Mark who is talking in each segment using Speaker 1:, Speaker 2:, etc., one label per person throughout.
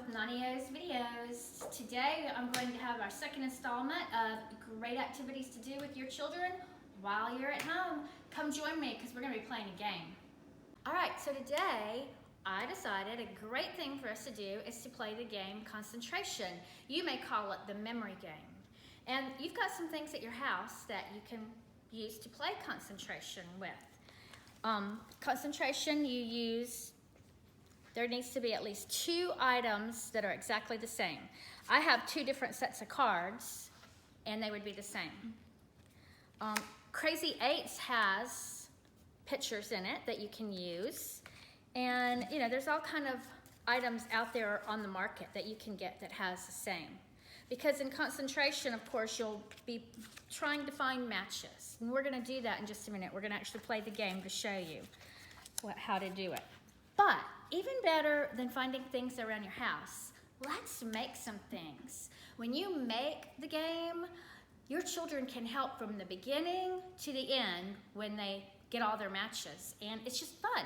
Speaker 1: with Nanio's videos. Today I'm going to have our second installment of great activities to do with your children while you're at home. Come join me because we're going to be playing a game. Alright, so today I decided a great thing for us to do is to play the game concentration. You may call it the memory game. And you've got some things at your house that you can use to play concentration with. Concentration you use, there needs to be at least 2 items that are exactly the same. I have 2 different sets of cards and they would be the same. Crazy Eights has pictures in it that you can use, and you know there's all kind of items out there on the market that you can get that has the same. Because in concentration, of course, you'll be trying to find matches. And we're going to do that in just a minute. We're going to actually play the game to show you how to do it. But even better than finding things around your house, let's make some things. When you make the game, your children can help from the beginning to the end when they get all their matches. And it's just fun.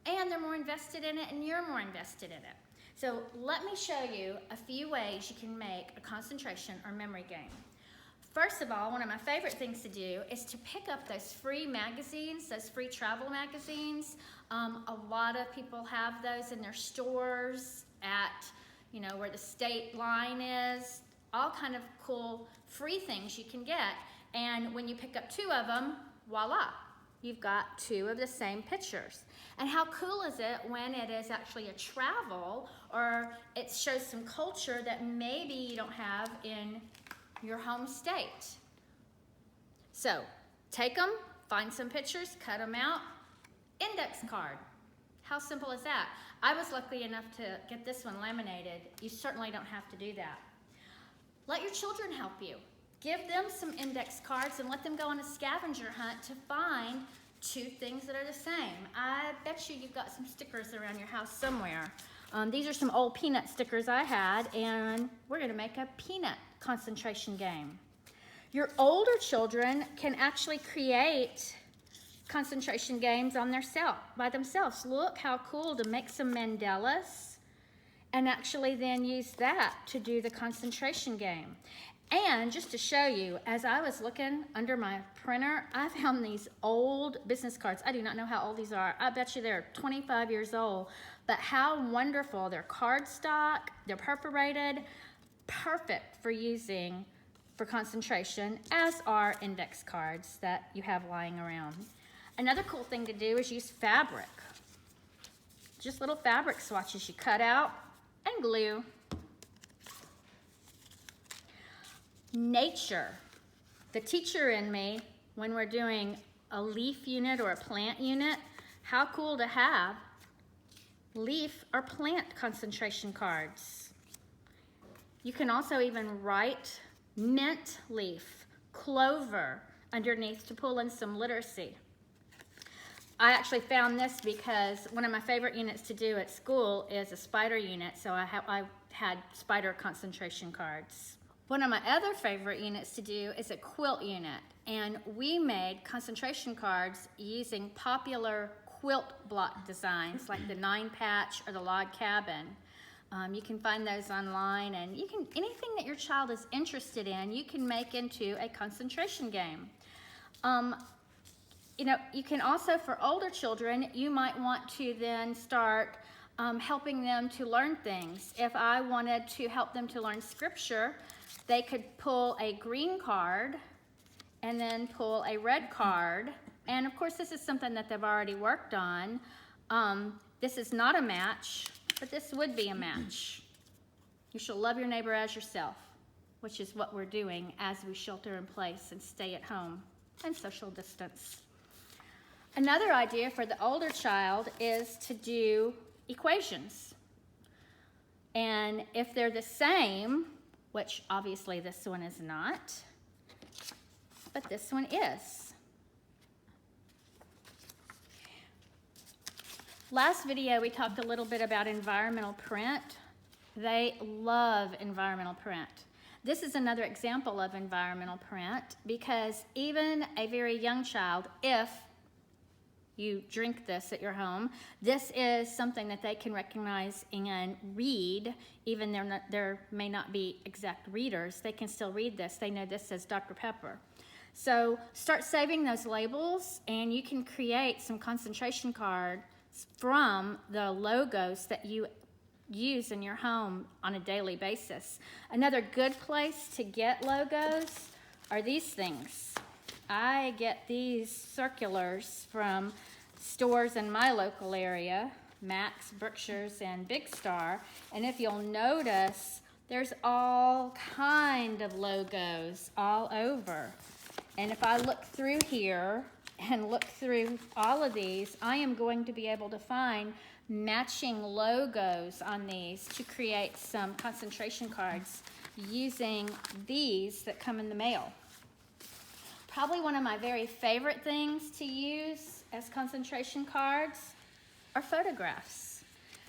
Speaker 1: And they're more invested in it, and you're more invested in it. So let me show you a few ways you can make a concentration or memory game. First of all, one of my favorite things to do is to pick up those free magazines, those free travel magazines. A lot of people have those in their stores at, you know, where the state line is. All kind of cool free things you can get. And when you pick up 2 of them, voila, you've got 2 of the same pictures. And how cool is it when it is actually a travel or it shows some culture that maybe you don't have in your home state. So take them, find some pictures, cut them out, index card. How simple is that? I was lucky enough to get this one laminated. You certainly don't have to do that. Let your children help you. Give them some index cards and let them go on a scavenger hunt to find 2 things that are the same. I bet you've got some stickers around your house somewhere. These are some old peanut stickers I had, and we're going to make a peanut concentration game. Your older children can actually create concentration games by themselves. Look how cool to make some mandalas and actually then use that to do the concentration game. And just to show you, as I was looking under my printer, I found these old business cards. I do not know how old these are. I bet you they're 25 years old. But how wonderful. They're cardstock, they're perforated, perfect for using for concentration, as are index cards that you have lying around. Another cool thing to do is use fabric. Just little fabric swatches you cut out and glue. Nature. The teacher in me, when we're doing a leaf unit or a plant unit, how cool to have leaf or plant concentration cards. You can also even write mint leaf, clover underneath to pull in some literacy. I actually found this because one of my favorite units to do at school is a spider unit, so I had spider concentration cards. One of my other favorite units to do is a quilt unit, and we made concentration cards using popular quilt block designs like the 9-patch or the log cabin. You can find those online, and anything that your child is interested in, you can make into a concentration game. You know, you can also, for older children, you might want to then start helping them to learn things. If I wanted to help them to learn scripture, they could pull a green card and then pull a red card. And of course, this is something that they've already worked on. This is not a match, but this would be a match. You shall love your neighbor as yourself, which is what we're doing as we shelter in place and stay at home and social distance. Another idea for the older child is to do equations. And if they're the same, which obviously this one is not, but this one is. Last video we talked a little bit about environmental print. They love environmental print. This is another example of environmental print because even a very young child, if you drink this at your home. This is something that they can recognize and read, even there may not be exact readers. They can still read this. They know this says Dr. Pepper. So start saving those labels, and you can create some concentration cards from the logos that you use in your home on a daily basis. Another good place to get logos are these things. I get these circulars from stores in my local area, Max, Berkshire's, and Big Star. And if you'll notice, there's all kind of logos all over. And if I look through here and look through all of these, I am going to be able to find matching logos on these to create some concentration cards using these that come in the mail. Probably one of my very favorite things to use as concentration cards are photographs.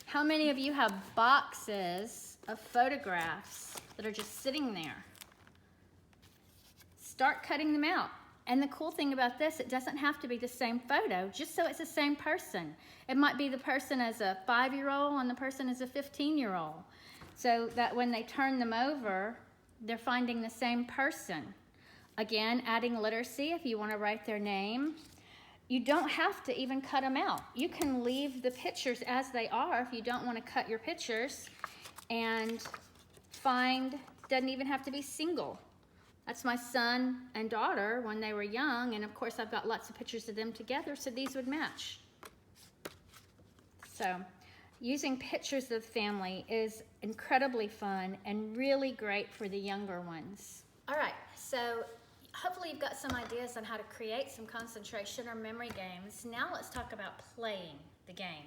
Speaker 1: How many of you have boxes of photographs that are just sitting there? Start cutting them out. And the cool thing about this, it doesn't have to be the same photo, just so it's the same person. It might be the person as a 5-year-old and the person as a 15-year-old. So that when they turn them over, they're finding the same person. Again, adding literacy if you want to write their name. You don't have to even cut them out. You can leave the pictures as they are if you don't want to cut your pictures, and doesn't even have to be single. That's my son and daughter when they were young, and of course I've got lots of pictures of them together, so these would match. So using pictures of the family is incredibly fun and really great for the younger ones. All right, so hopefully you've got some ideas on how to create some concentration or memory games. Now let's talk about playing the game.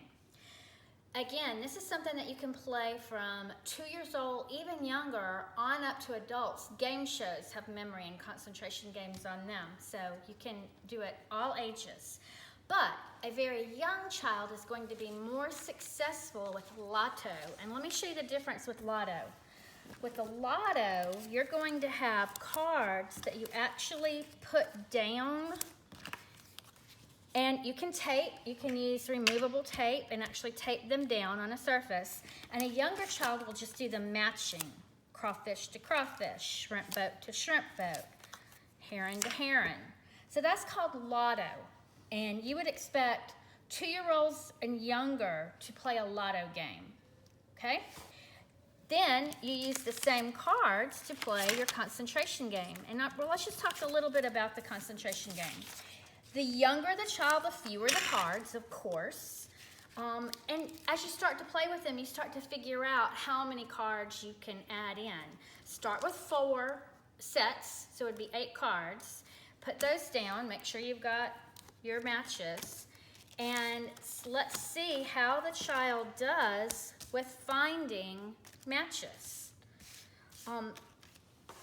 Speaker 1: Again, this is something that you can play from 2 years old, even younger, on up to adults. Game shows have memory and concentration games on them, so you can do it all ages. But a very young child is going to be more successful with Lotto. And let me show you the difference with Lotto. With the Lotto, you're going to have cards that you actually put down, and you can use removable tape and actually tape them down on a surface. And a younger child will just do the matching. Crawfish to crawfish, shrimp boat to shrimp boat, heron to heron. So that's called Lotto. And you would expect 2-year-olds and younger to play a Lotto game, okay? Then you use the same cards to play your concentration game. And well, let's just talk a little bit about the concentration game. The younger the child, the fewer the cards, of course. And as you start to play with them, you start to figure out how many cards you can add in. Start with 4 sets, so it would be 8 cards. Put those down, make sure you've got your matches, and let's see how the child does with finding matches.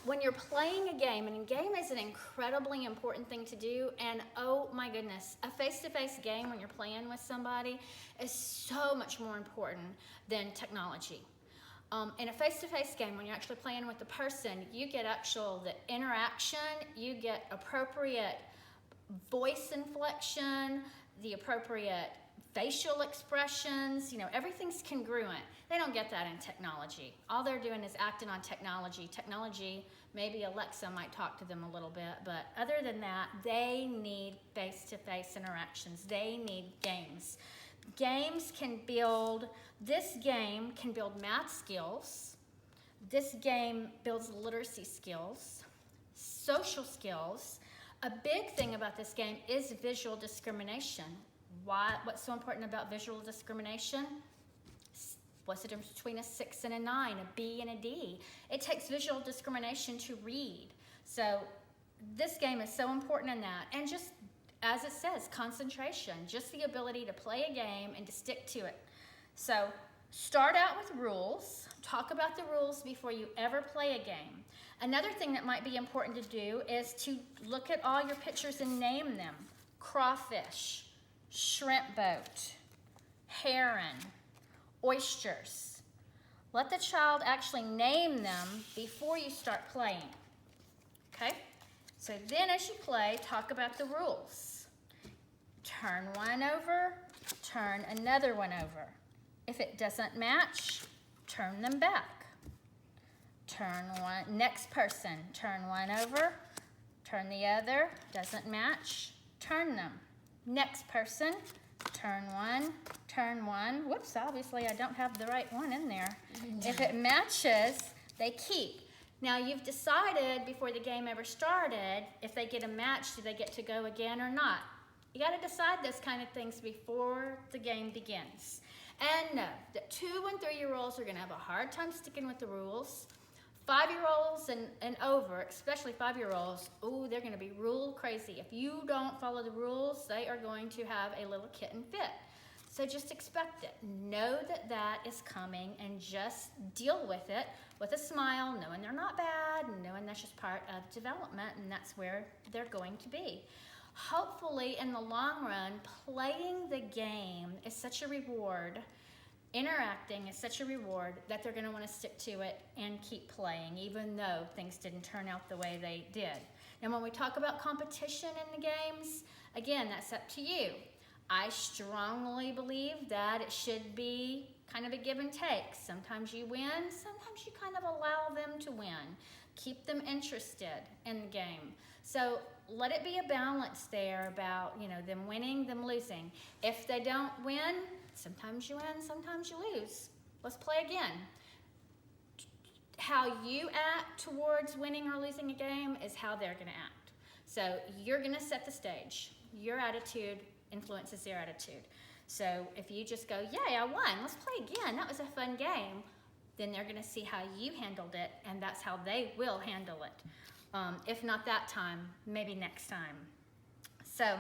Speaker 1: When you're playing a game, and a game is an incredibly important thing to do, and oh my goodness, a face-to-face game when you're playing with somebody is so much more important than technology. In a face-to-face game, when you're actually playing with the person, you get the interaction, you get appropriate voice inflection, the appropriate facial expressions, everything's congruent. They don't get that in technology. All they're doing is acting on technology. Technology, maybe Alexa might talk to them a little bit, but other than that, they need face-to-face interactions. They need games. This game can build math skills. This game builds literacy skills, social skills. A big thing about this game is visual discrimination. What's so important about visual discrimination? What's the difference between a 6 and a 9, a B and a D? It takes visual discrimination to read. So this game is so important in that. And just as it says, concentration, just the ability to play a game and to stick to it. So start out with rules. Talk about the rules before you ever play a game. Another thing that might be important to do is to look at all your pictures and name them. Crawfish, shrimp boat, heron, oysters. Let the child actually name them before you start playing. Okay? So then as you play, talk about the rules. turn one over, turn another one over. If it doesn't match, turn them back. Turn one, next person, turn one over, turn the other, doesn't match, turn them. Next person, turn one. Whoops, obviously I don't have the right one in there. If it matches, they keep. Now you've decided before the game ever started, if they get a match, do they get to go again or not? You gotta decide those kind of things before the game begins. And know that 2 and 3-year-olds are gonna have a hard time sticking with the rules. 5-year-olds and over, especially 5-year-olds, oh, they're gonna be rule crazy. If you don't follow the rules, they are going to have a little kitten fit. So just expect it. Know that that is coming and just deal with it with a smile, knowing they're not bad, and knowing that's just part of development and that's where they're going to be. Hopefully, in the long run, playing the game is such a reward. Interacting is such a reward that they're going to want to stick to it and keep playing, even though things didn't turn out the way they did. And when we talk about competition in the games, again, that's up to you. I strongly believe that it should be kind of a give and take. Sometimes you win, sometimes you kind of allow them to win. Keep them interested in the game. So let it be a balance there about, you know, them winning, them losing. If they don't win, sometimes you win, sometimes you lose. Let's play again. How you act towards winning or losing a game is how they're going to act. So you're going to set the stage. Your attitude influences their attitude. So if you just go, yay, I won, let's play again, that was a fun game, then they're going to see how you handled it, and that's how they will handle it. If not that time, maybe next time. So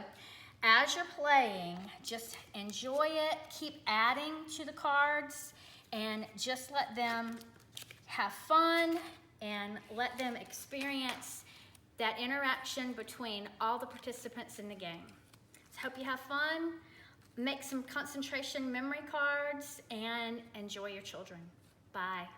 Speaker 1: as you're playing, just enjoy it, keep adding to the cards, and just let them have fun and let them experience that interaction between all the participants in the game. So hope you have fun, make some concentration memory cards, and enjoy your children. Bye.